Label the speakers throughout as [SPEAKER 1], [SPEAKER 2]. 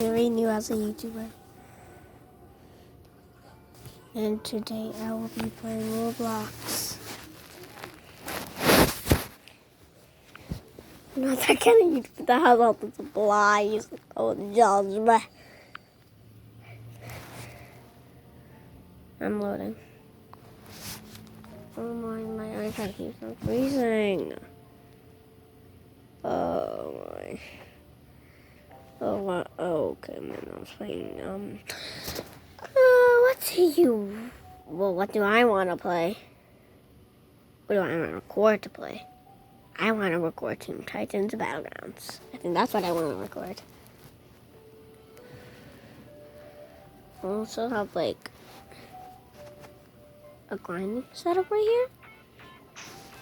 [SPEAKER 1] Very new as a YouTuber. And today I will be playing Roblox. Not that kind of YouTube that has all the supplies. Don't judge me. I'm loading. Oh my iPad keeps on freezing. Oh my. Oh what? Oh, okay, man, I was playing, what do you, well, what do I want to play? What do I want to record to play? I want to record Team Titans Battlegrounds. I think that's what I want to record. I also have, like, a grinding setup right here.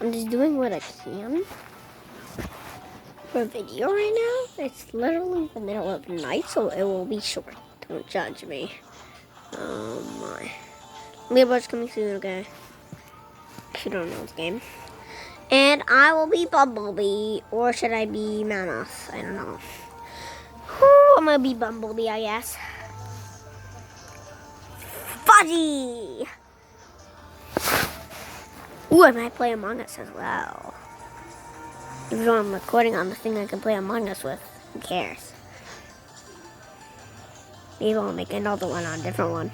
[SPEAKER 1] I'm just doing what I can for a video right now. It's literally the middle of the night, so it will be short. Don't judge me. Oh my. Leopold's coming soon, okay? If you don't know this game. And I will be Bumblebee, or should I be Mammoth? I don't know. Whew, I'm gonna be Bumblebee, I guess. Fuzzy! Ooh, I might play Among Us as well. Even though I'm recording on the thing I can play Among Us with, who cares? Maybe I'll make another one on a different one.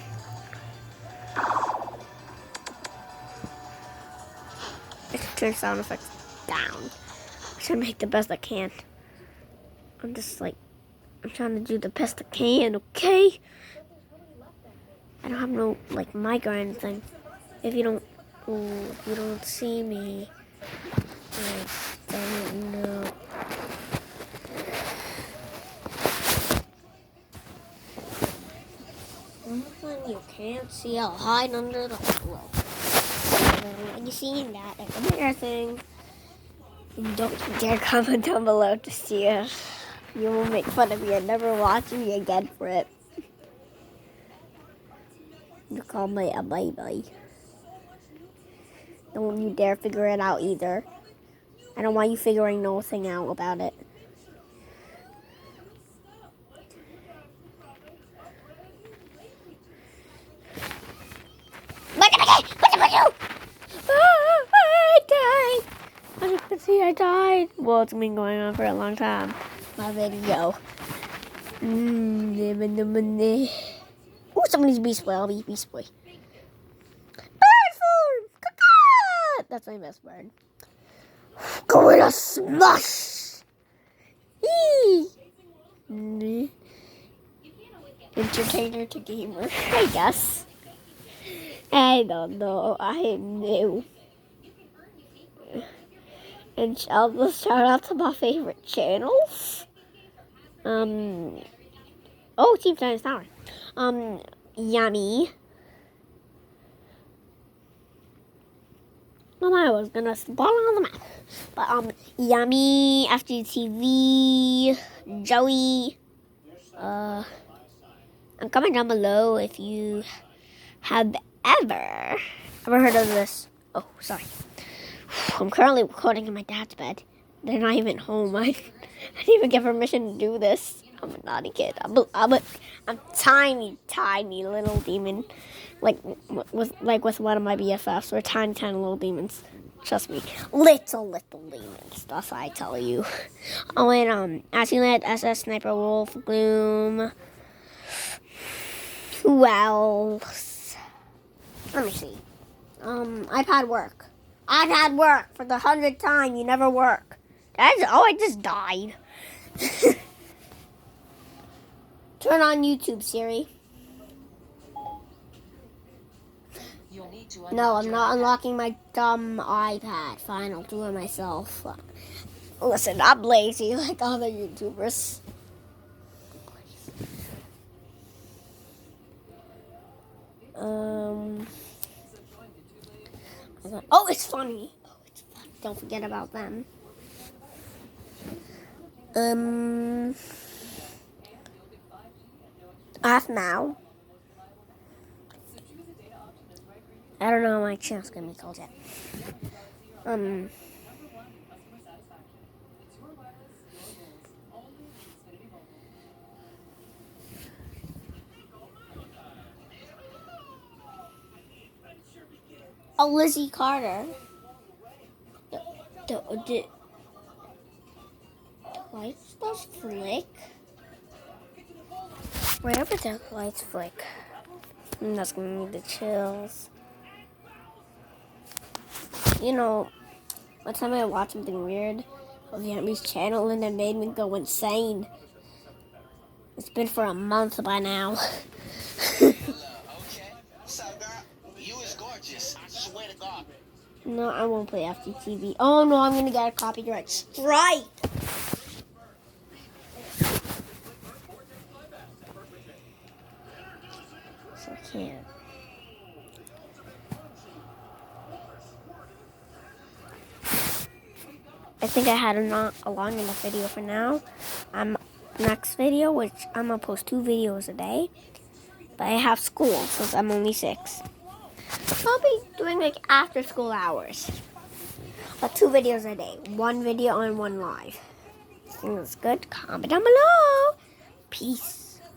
[SPEAKER 1] I should turn sound effects down. I should make the best I can. I'm just like, I'm trying to do the best I can, okay? I don't have no, like, mic or anything. If you don't see me, I don't know. When you can't see, I'll hide under the pillow. When you seen that, like a mirror thing. And don't dare comment down below to see it. You will make fun of me and never watch me again for it. You call me a baby. Don't you dare figure it out either. I don't want you figuring nothing out about it. I died. As you can see, I died. Well, it's been going on for a long time. My video. Oh, somebody's Beast Boy. I'll be Beast Boy. Bird form! Caw-caw! That's my best bird. Gorilla Smash! Eee! Entertainer to gamer, I guess. I don't know. I am new. And I'll just shout out to my favorite channels. Oh, Team Titans Tower. Yummy. Well, I was gonna spawn on the map. But, Yummy, FGTV, Joey. I'm comment down below if you have ever heard of this. Oh, sorry. I'm currently recording in my dad's bed. They're not even home. I didn't even get permission to do this. I'm a naughty kid. I'm tiny little demon. Like with one of my BFFs. We're tiny little demons. Trust me. Little demons. That's what I tell you. Oh, and Amulet, SS, Sniper Wolf, Gloom. Who else? Let me see. I've had work for the 100th time. You never work. I just died. Turn on YouTube, Siri. No, I'm not unlocking my dumb iPad. Fine, I'll do it myself. Listen, I'm lazy like other YouTubers. Oh, it's funny. Don't forget about them. Off now. I don't know what my channel's gonna be called yet. Oh, Lizzie Carter. The lights just flick. Whenever the lights flick, that's gonna be the chills. You know, one time I watched something weird on the Vietnamese channel and it made me go insane. It's been for a month by now.
[SPEAKER 2] You is gorgeous. I swear to God.
[SPEAKER 1] No, I won't play FGTV. Oh no, I'm gonna get a copyright strike. So I can't. I think I had a long enough video for now. Next video, which I'm gonna post 2 videos a day. But I have school since I'm only 6. I'll be doing like after school hours. But 2 videos a day. 1 video and 1 live. Think that's good? Comment down below. Peace.